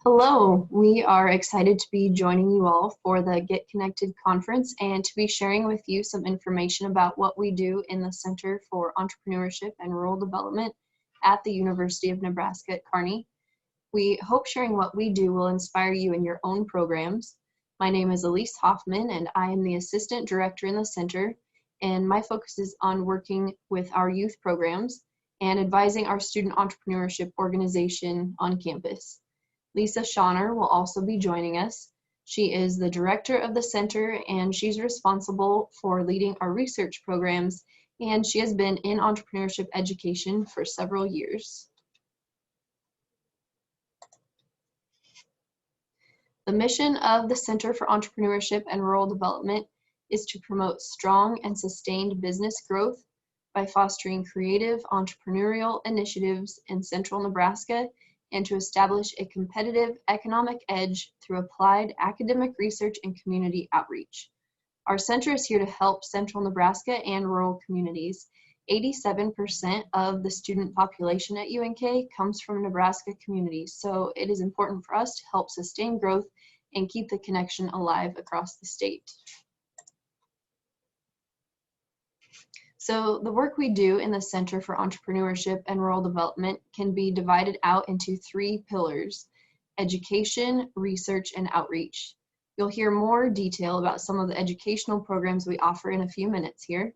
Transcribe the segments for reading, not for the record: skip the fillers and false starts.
Hello, we are excited to be joining you all for the Get Connected conference and to be sharing with you some information about what we do in the Center for Entrepreneurship and Rural Development at the University of Nebraska at Kearney. We hope sharing what we do will inspire you in your own programs. My name is Elise Hoffman and I am the Assistant Director in the Center, and my focus is on working with our youth programs and advising our student entrepreneurship organization on campus. Lisa Schauner will also be joining us. She is the director of the center and she's responsible for leading our research programs, and she has been in entrepreneurship education for several years. The mission of the Center for Entrepreneurship and Rural Development is to promote strong and sustained business growth by fostering creative entrepreneurial initiatives in central Nebraska and to establish a competitive economic edge through applied academic research and community outreach. Our center is here to help central Nebraska and rural communities. 87% of the student population at UNK comes from Nebraska communities, so it is important for us to help sustain growth and keep the connection alive across the state. So the work we do in the Center for Entrepreneurship and Rural Development can be divided out into three pillars: education, research, and outreach. You'll hear more detail about some of the educational programs we offer in a few minutes here.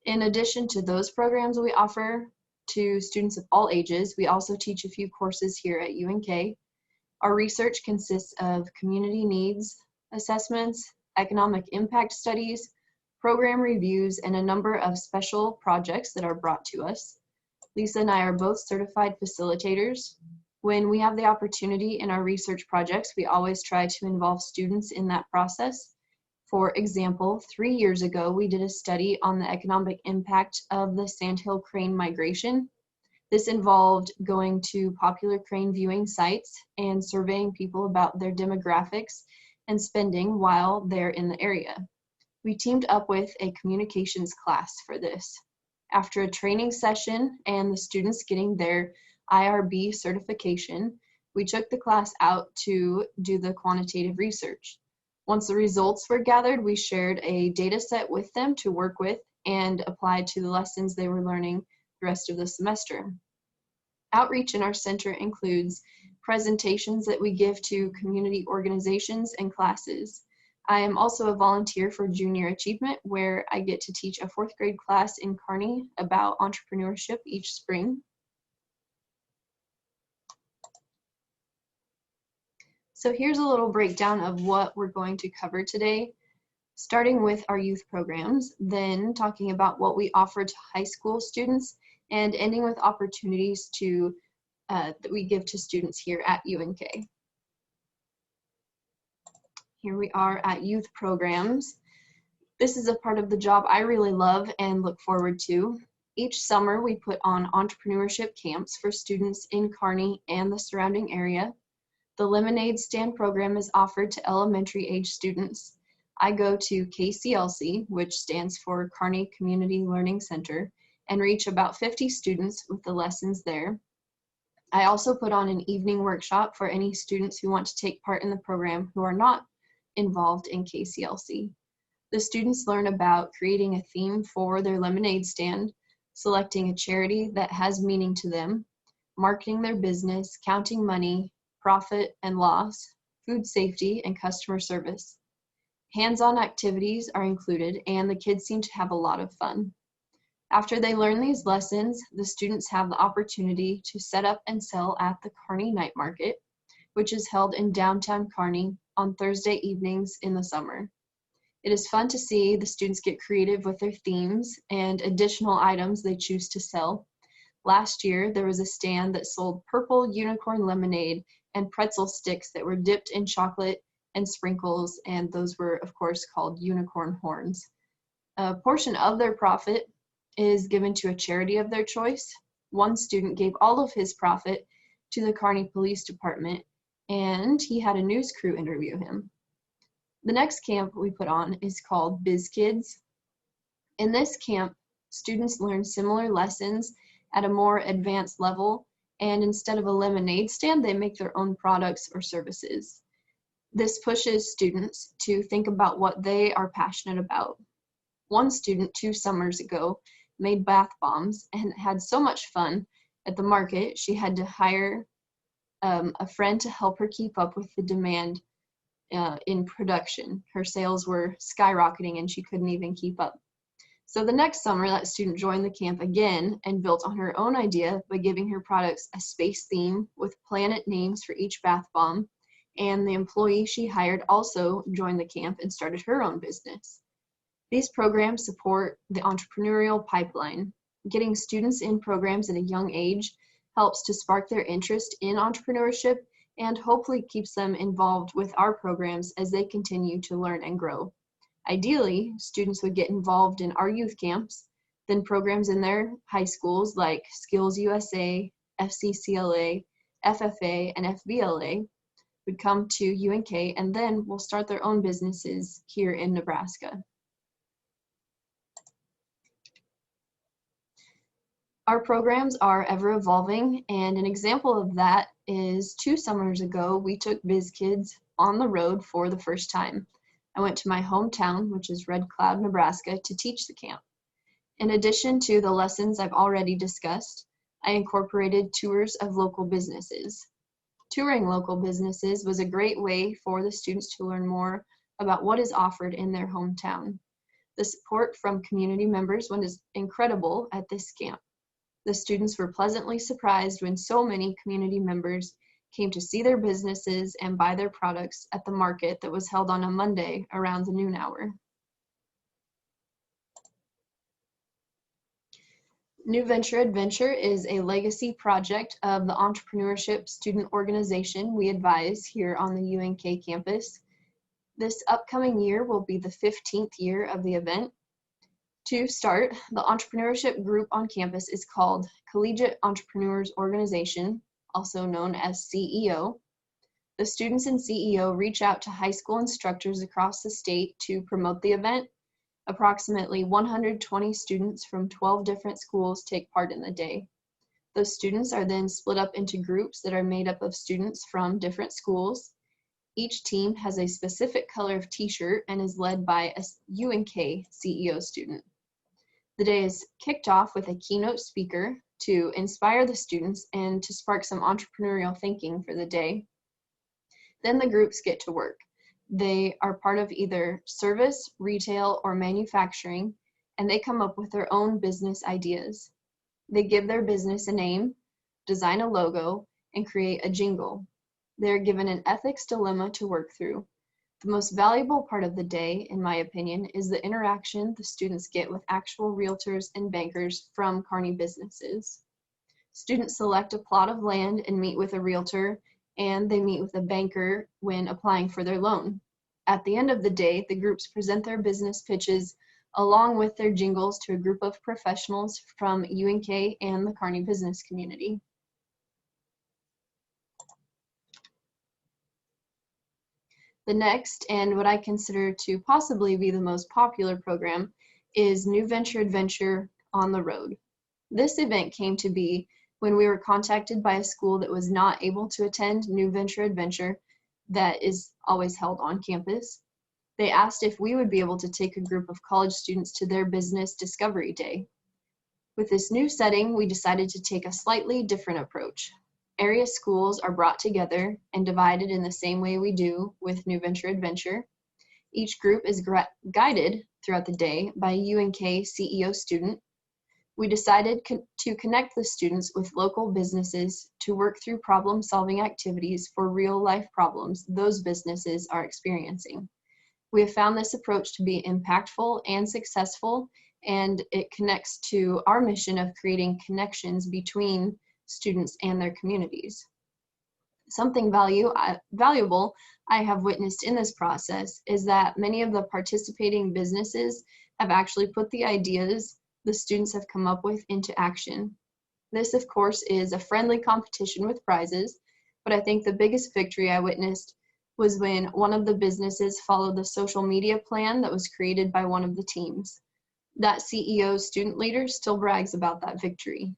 In addition to those programs we offer to students of all ages, we also teach a few courses here at UNK. Our research consists of community needs assessments, economic impact studies, program reviews, and a number of special projects that are brought to us. Lisa and I are both certified facilitators. When we have the opportunity in our research projects, we always try to involve students in that process. For example, 3 years ago, we did a study on the economic impact of the sandhill crane migration. This involved going to popular crane viewing sites and surveying people about their demographics and spending while they're in the area. We teamed up with a communications class for this. After a training session and the students getting their IRB certification, we took the class out to do the quantitative research. Once the results were gathered, we shared a data set with them to work with and apply to the lessons they were learning the rest of the semester. Outreach in our center includes presentations that we give to community organizations and classes. I am also a volunteer for Junior Achievement, where I get to teach a 4th grade class in Kearney about entrepreneurship each spring. So here's a little breakdown of what we're going to cover today, starting with our youth programs, then talking about what we offer to high school students, and ending with opportunities that we give to students here at UNK. Here we are at youth programs. This is a part of the job I really love and look forward to. Each summer we put on entrepreneurship camps for students in Kearney and the surrounding area. The lemonade stand program is offered to elementary age students. I go to KCLC, which stands for Kearney Community Learning Center, and reach about 50 students with the lessons there. I also put on an evening workshop for any students who want to take part in the program who are not involved in KCLC. The students learn about creating a theme for their lemonade stand, selecting a charity that has meaning to them, marketing their business, counting money, profit and loss, food safety, and customer service. Hands-on activities are included, and the kids seem to have a lot of fun. After they learn these lessons, the students have the opportunity to set up and sell at the Kearney Night Market, which is held in downtown Kearney on Thursday evenings in the summer. It is fun to see the students get creative with their themes and additional items they choose to sell. Last year, there was a stand that sold purple unicorn lemonade and pretzel sticks that were dipped in chocolate and sprinkles, and those were, of course, called unicorn horns. A portion of their profit is given to a charity of their choice. One student gave all of his profit to the Kearney Police Department, and he had a news crew interview him. The next camp we put on is called Biz Kids. In this camp, students learn similar lessons at a more advanced level and instead of a lemonade stand, they make their own products or services. This pushes students to think about what they are passionate about. One student 2 summers ago made bath bombs and had so much fun at the market, she had to hire a friend to help her keep up with the demand in production. Her sales were skyrocketing and she couldn't even keep up. So the next summer, that student joined the camp again and built on her own idea by giving her products a space theme with planet names for each bath bomb. And the employee she hired also joined the camp and started her own business. These programs support the entrepreneurial pipeline. Getting students in programs at a young age helps to spark their interest in entrepreneurship and hopefully keeps them involved with our programs as they continue to learn and grow. Ideally, students would get involved in our youth camps, then programs in their high schools like Skills USA, FCCLA, FFA, and FBLA would come to UNK and then will start their own businesses here in Nebraska. Our programs are ever evolving, and an example of that is 2 summers ago, we took Biz Kids on the road for the first time. I went to my hometown, which is Red Cloud, Nebraska, to teach the camp. In addition to the lessons I've already discussed, I incorporated tours of local businesses. Touring local businesses was a great way for the students to learn more about what is offered in their hometown. The support from community members was incredible at this camp. The students were pleasantly surprised when so many community members came to see their businesses and buy their products at the market that was held on a Monday around the noon hour. New Venture Adventure is a legacy project of the Entrepreneurship student organization we advise here on the UNK campus. This upcoming year will be the 15th year of the event. To start, the entrepreneurship group on campus is called Collegiate Entrepreneurs Organization, also known as CEO. The students in CEO reach out to high school instructors across the state to promote the event. Approximately 120 students from 12 different schools take part in the day. Those students are then split up into groups that are made up of students from different schools. Each team has a specific color of t-shirt and is led by a UNK CEO student. The day is kicked off with a keynote speaker to inspire the students and to spark some entrepreneurial thinking for the day. Then the groups get to work. They are part of either service, retail, or manufacturing, and they come up with their own business ideas. They give their business a name, design a logo, and create a jingle. They're given an ethics dilemma to work through. The most valuable part of the day, in my opinion, is the interaction the students get with actual realtors and bankers from Kearney businesses. Students select a plot of land and meet with a realtor, and they meet with a banker when applying for their loan. At the end of the day, the groups present their business pitches along with their jingles to a group of professionals from UNK and the Kearney business community. The next, and what I consider to possibly be the most popular program, is New Venture Adventure on the Road. This event came to be when we were contacted by a school that was not able to attend New Venture Adventure that is always held on campus. They asked if we would be able to take a group of college students to their business discovery day. With this new setting, we decided to take a slightly different approach. Area schools are brought together and divided in the same way we do with New Venture Adventure. Each group is guided throughout the day by a UNK CEO student. We decided to connect the students with local businesses to work through problem-solving activities for real-life problems those businesses are experiencing. We have found this approach to be impactful and successful, and it connects to our mission of creating connections between students and their communities. Something valuable I have witnessed in this process is that many of the participating businesses have actually put the ideas the students have come up with into action. This, of course, is a friendly competition with prizes, but I think the biggest victory I witnessed was when one of the businesses followed the social media plan that was created by one of the teams. That CEO student leader still brags about that victory.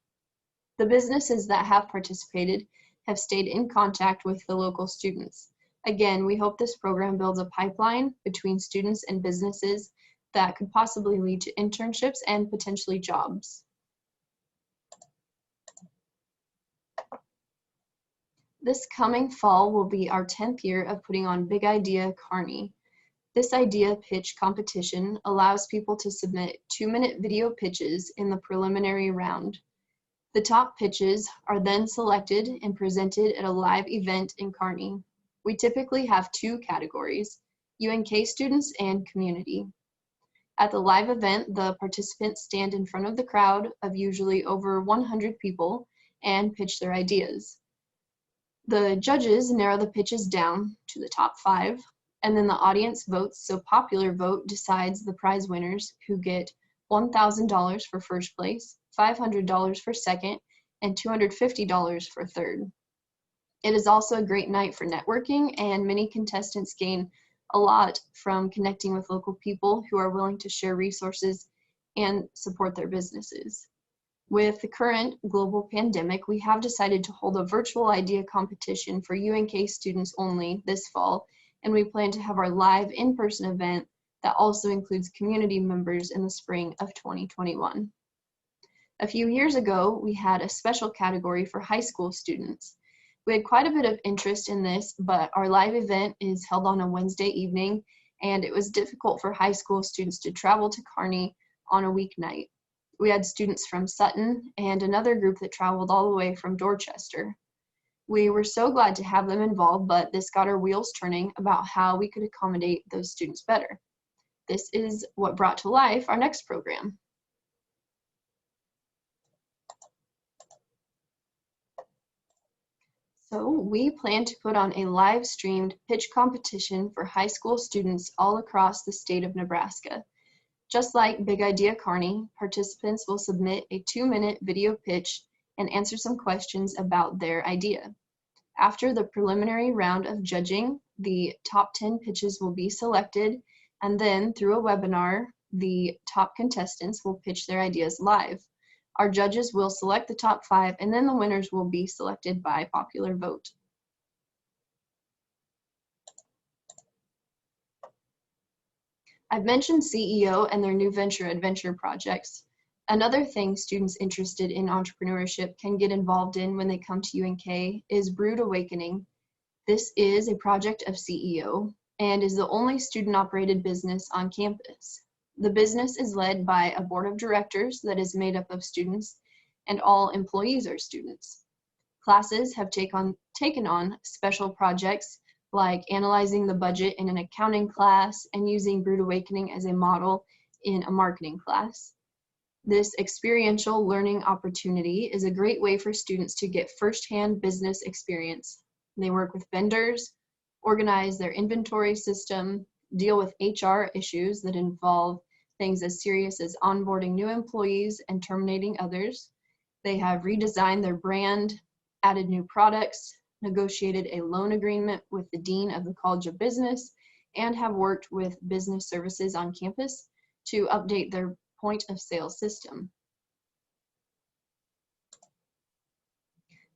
The businesses that have participated have stayed in contact with the local students. Again, we hope this program builds a pipeline between students and businesses that could possibly lead to internships and potentially jobs. This coming fall will be our 10th year of putting on Big Idea Carney. This idea pitch competition allows people to submit 2-minute video pitches in the preliminary round. The top pitches are then selected and presented at a live event in Kearney. We typically have 2 categories, UNK students and community. At the live event, the participants stand in front of the crowd of usually over 100 people and pitch their ideas. The judges narrow the pitches down to the top 5, and then the audience votes, so popular vote decides the prize winners, who get $1,000 for first place, $500 for second, and $250 for third. It is also a great night for networking, and many contestants gain a lot from connecting with local people who are willing to share resources and support their businesses. With the current global pandemic, we have decided to hold a virtual idea competition for UNK students only this fall, and we plan to have our live in-person event that also includes community members in the spring of 2021. A few years ago, we had a special category for high school students. We had quite a bit of interest in this, but our live event is held on a Wednesday evening, and it was difficult for high school students to travel to Kearney on a weeknight. We had students from Sutton and another group that traveled all the way from Dorchester. We were so glad to have them involved, but this got our wheels turning about how we could accommodate those students better. This is what brought to life our next program. So we plan to put on a live streamed pitch competition for high school students all across the state of Nebraska. Just like Big Idea Kearney, participants will submit a 2-minute video pitch and answer some questions about their idea. After the preliminary round of judging, the top 10 pitches will be selected, and then through a webinar, the top contestants will pitch their ideas live. Our judges will select the top 5, and then the winners will be selected by popular vote. I've mentioned CEO and their new venture adventure projects. Another thing students interested in entrepreneurship can get involved in when they come to UNK is Brewed Awakening. This is a project of CEO and is the only student-operated business on campus. The business is led by a board of directors that is made up of students, and all employees are students. Classes have taken on special projects like analyzing the budget in an accounting class and using Brewed Awakening as a model in a marketing class. This experiential learning opportunity is a great way for students to get firsthand business experience. They work with vendors, organize their inventory system, deal with HR issues that involve things as serious as onboarding new employees and terminating others. They have redesigned their brand, added new products, negotiated a loan agreement with the Dean of the College of Business, and have worked with business services on campus to update their point of sale system.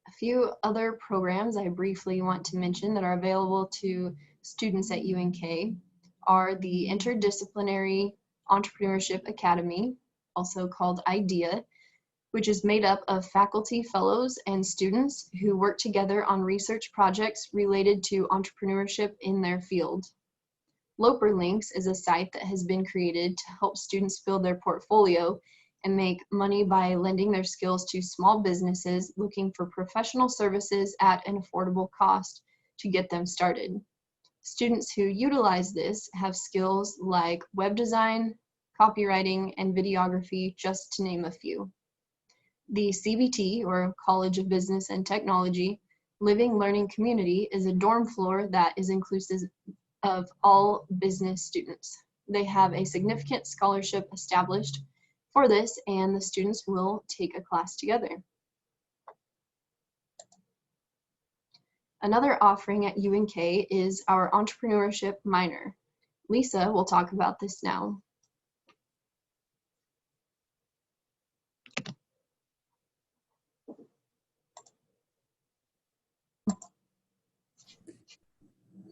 A few other programs I briefly want to mention that are available to students at UNK are the Interdisciplinary Entrepreneurship Academy, also called IDEA, which is made up of faculty, fellows, and students who work together on research projects related to entrepreneurship in their field. Loper Links is a site that has been created to help students build their portfolio and make money by lending their skills to small businesses looking for professional services at an affordable cost to get them started. Students who utilize this have skills like web design, copywriting, and videography, just to name a few. The CBT, or College of Business and Technology, Living Learning Community is a dorm floor that is inclusive of all business students. They have a significant scholarship established for this, and the students will take a class together. Another offering at UNK is our Entrepreneurship minor. Lisa will talk about this now.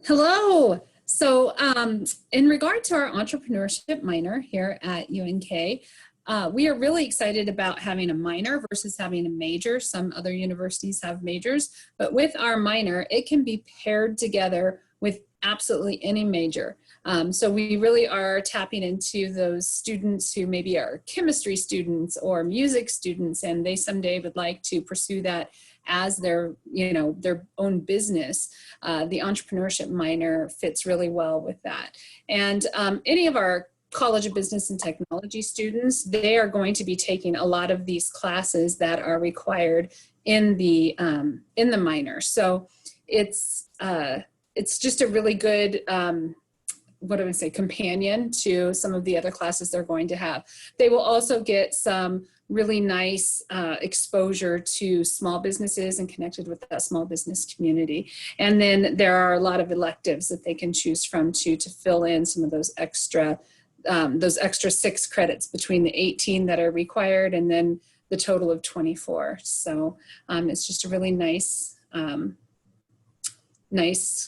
Hello. So in regard to our entrepreneurship minor here at UNK, we are really excited about having a minor versus having a major. Some other universities have majors, but with our minor, it can be paired together with absolutely any major. So we really are tapping into those students who maybe are chemistry students or music students, and they someday would like to pursue that as their, their own business. The entrepreneurship minor fits really well with that. And any of our College of Business and Technology students, they are going to be taking a lot of these classes that are required in the minor. So it's just a really good companion to some of the other classes they're going to have. They will also get some really nice exposure to small businesses and connected with that small business community. And then there are a lot of electives that they can choose from to fill in some of those extra 6 credits between the 18 that are required and then the total of 24. So it's just a really nice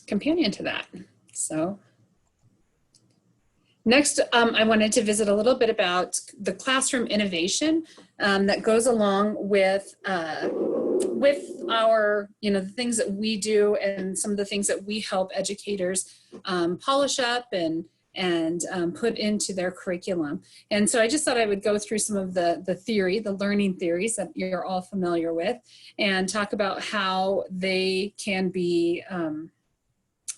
companion to that. So next, I wanted to visit a little bit about the classroom innovation that goes along with our, the things that we do and some of the things that we help educators polish up and put into their curriculum. And so I just thought I would go through some of the learning theories that you're all familiar with, and talk about how they can be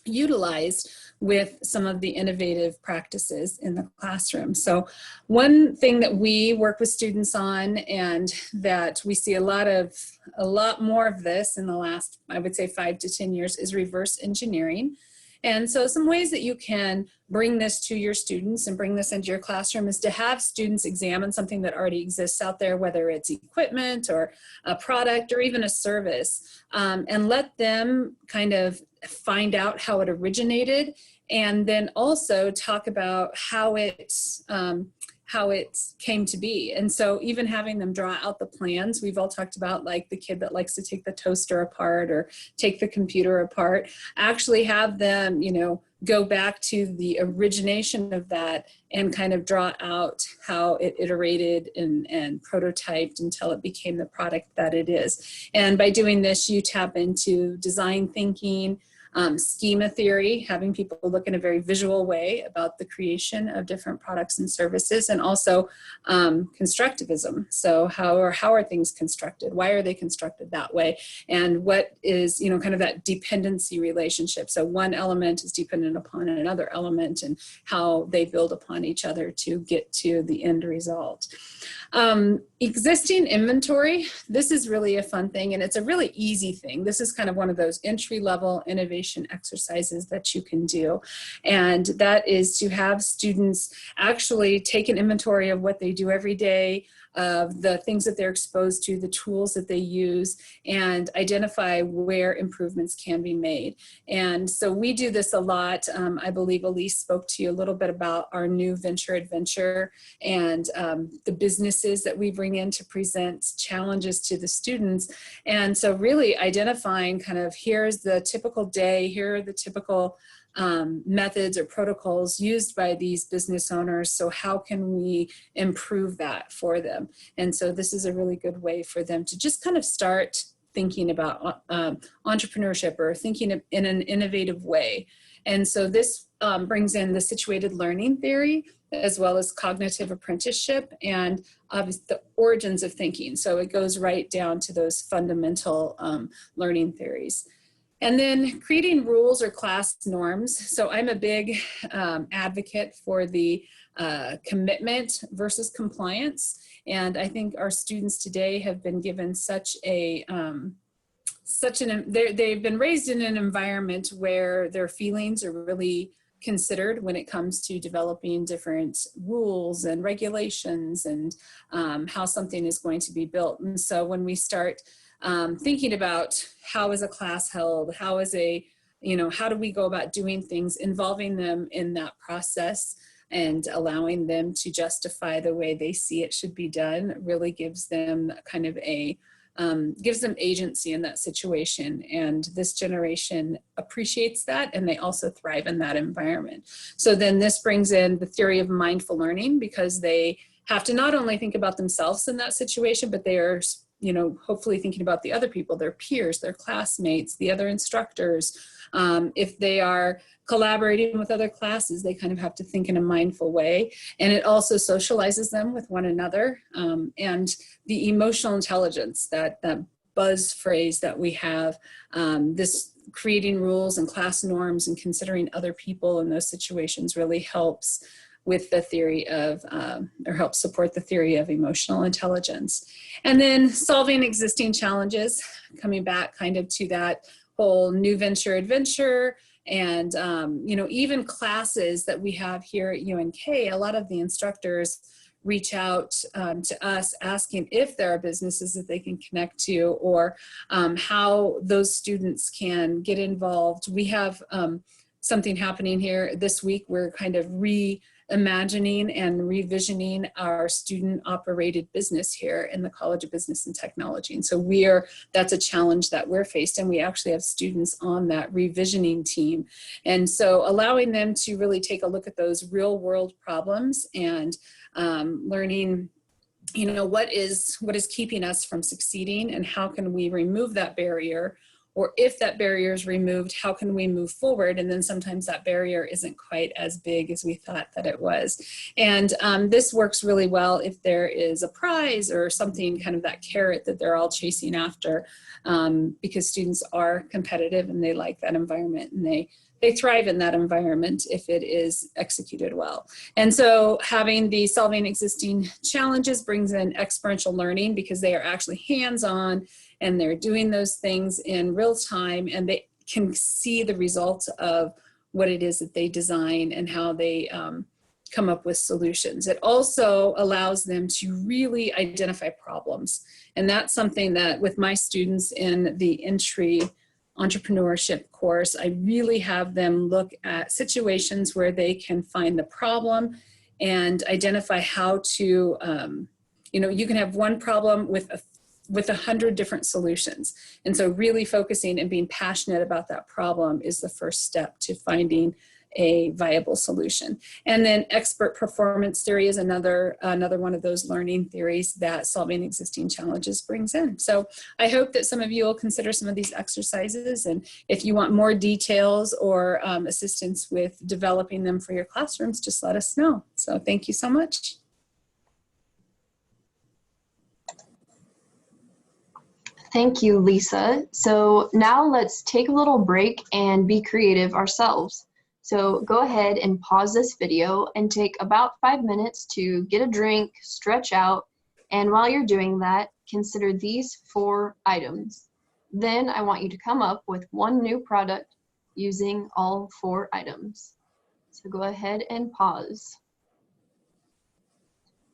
utilized with some of the innovative practices in the classroom. So one thing that we work with students on, and that we see a lot more of this in the last, I would say, 5 to 10 years, is reverse engineering. And so some ways that you can bring this to your students and bring this into your classroom is to have students examine something that already exists out there, whether it's equipment or a product or even a service, and let them kind of find out how it originated, and then also talk about how it came to be. And so even having them draw out the plans, we've all talked about, like the kid that likes to take the toaster apart or take the computer apart, actually have them, go back to the origination of that and kind of draw out how it iterated and prototyped until it became the product that it is. And by doing this, you tap into design thinking, schema theory, having people look in a very visual way about the creation of different products and services, and also constructivism. So how are things constructed? Why are they constructed that way? And what is, kind of that dependency relationship? So one element is dependent upon another element, and how they build upon each other to get to the end result. Existing inventory, this is really a fun thing, and it's a really easy thing. This is kind of one of those entry-level innovation exercises that you can do, and that is to have students actually take an inventory of what they do every day, of the things that they're exposed to, the tools that they use, and identify where improvements can be made. And so we do this a lot. I believe Elise spoke to you a little bit about our new venture adventure and the businesses that we bring in to present challenges to the students. And so really identifying kind of, here's the typical day, here are the typical methods or protocols used by these business owners. So how can we improve that for them? And so this is a really good way for them to just kind of start thinking about entrepreneurship, or thinking in an innovative way. And so this brings in the situated learning theory, as well as cognitive apprenticeship, and obviously the origins of thinking. So it goes right down to those fundamental learning theories. And then creating rules or class norms. So I'm a big advocate for the commitment versus compliance. And I think our students today have been given they've been raised in an environment where their feelings are really considered when it comes to developing different rules and regulations and how something is going to be built. And so when we start thinking about how is a class held, how do we go about doing things, involving them in that process and allowing them to justify the way they see it should be done, really gives them kind of a gives them agency in that situation. And this generation appreciates that, and they also thrive in that environment. So then this brings in the theory of mindful learning, because they have to not only think about themselves in that situation, but they are, you know, hopefully thinking about the other people, their peers, their classmates, the other instructors. If they are collaborating with other classes, they kind of have to think in a mindful way. And it also socializes them with one another. And the emotional intelligence, that buzz phrase that we have, this creating rules and class norms and considering other people in those situations really helps with the theory of, or helps support the theory of emotional intelligence. And then solving existing challenges, coming back kind of to that whole new venture adventure. And, you know, even classes that we have here at UNK, a lot of the instructors reach out to us asking if there are businesses that they can connect to, or how those students can get involved. We have something happening here this week. We're kind of reimagining and revisioning our student operated business here in the College of Business and Technology. And so that's a challenge that we're faced, and we actually have students on that revisioning team. And so allowing them to really take a look at those real world problems and learning, you know, what is keeping us from succeeding, and how can we remove that barrier? Or if that barrier is removed, how can we move forward? And then sometimes that barrier isn't quite as big as we thought that it was. And this works really well if there is a prize or something, kind of that carrot that they're all chasing after, because students are competitive and they like that environment, and they thrive in that environment if it is executed well. And so having the solving existing challenges brings in experiential learning, because they are actually hands-on and they're doing those things in real time, and they can see the results of what it is that they design and how they come up with solutions. It also allows them to really identify problems. And that's something that with my students in the entry entrepreneurship course, I really have them look at situations where they can find the problem and identify how to, you know, you can have one problem with 100 different solutions. And so really focusing and being passionate about that problem is the first step to finding a viable solution. And then expert performance theory is another one of those learning theories that solving existing challenges brings in. So I hope that some of you will consider some of these exercises, and if you want more details or assistance with developing them for your classrooms, just let us know. So thank you so much. Thank you, Lisa. So now let's take a little break and be creative ourselves. So go ahead and pause this video and take about 5 minutes to get a drink, stretch out, and while you're doing that, consider these 4 items. Then I want you to come up with one new product using all 4 items. So go ahead and pause.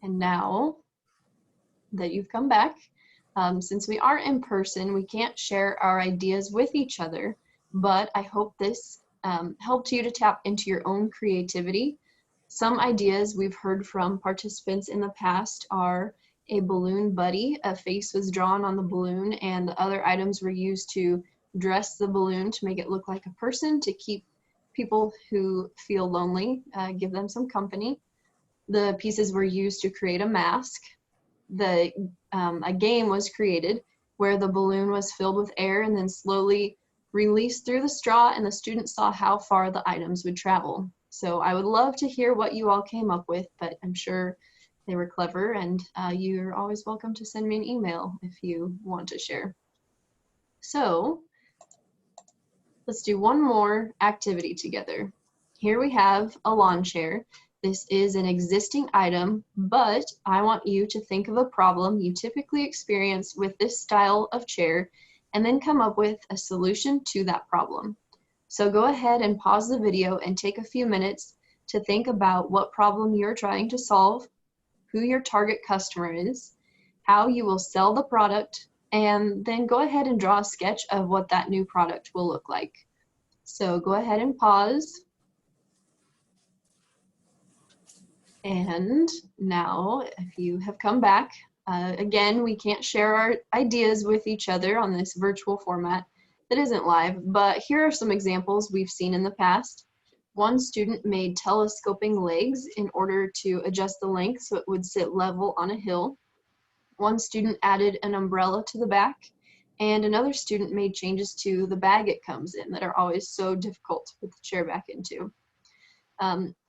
And now that you've come back, since we are in person, we can't share our ideas with each other, but I hope this helped you to tap into your own creativity. Some ideas we've heard from participants in the past are a balloon buddy. A face was drawn on the balloon, and the other items were used to dress the balloon to make it look like a person, to keep people who feel lonely, give them some company. The pieces were used to create a mask. A game was created where the balloon was filled with air and then slowly released through the straw, and the students saw how far the items would travel. So I would love to hear what you all came up with, but I'm sure they were clever, and you're always welcome to send me an email if you want to share. So let's do one more activity together. Here we have a lawn chair. This is an existing item, but I want you to think of a problem you typically experience with this style of chair and then come up with a solution to that problem. So go ahead and pause the video and take a few minutes to think about what problem you're trying to solve, who your target customer is, how you will sell the product, and then go ahead and draw a sketch of what that new product will look like. So go ahead and pause. And now, if you have come back, Again, we can't share our ideas with each other on this virtual format that isn't live, but here are some examples we've seen in the past. One student made telescoping legs in order to adjust the length so it would sit level on a hill. One student added an umbrella to the back, and another student made changes to the bag it comes in that are always so difficult to put the chair back into.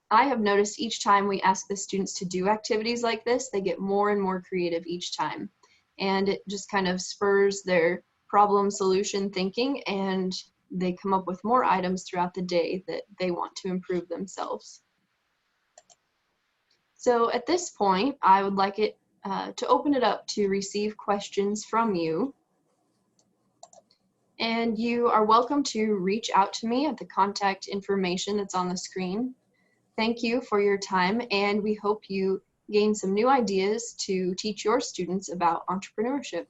I have noticed each time we ask the students to do activities like this, they get more and more creative each time. And it just kind of spurs their problem solution thinking, and they come up with more items throughout the day that they want to improve themselves. So at this point, I would like it to open it up to receive questions from you. And you are welcome to reach out to me at the contact information that's on the screen. Thank you for your time, and we hope you gain some new ideas to teach your students about entrepreneurship.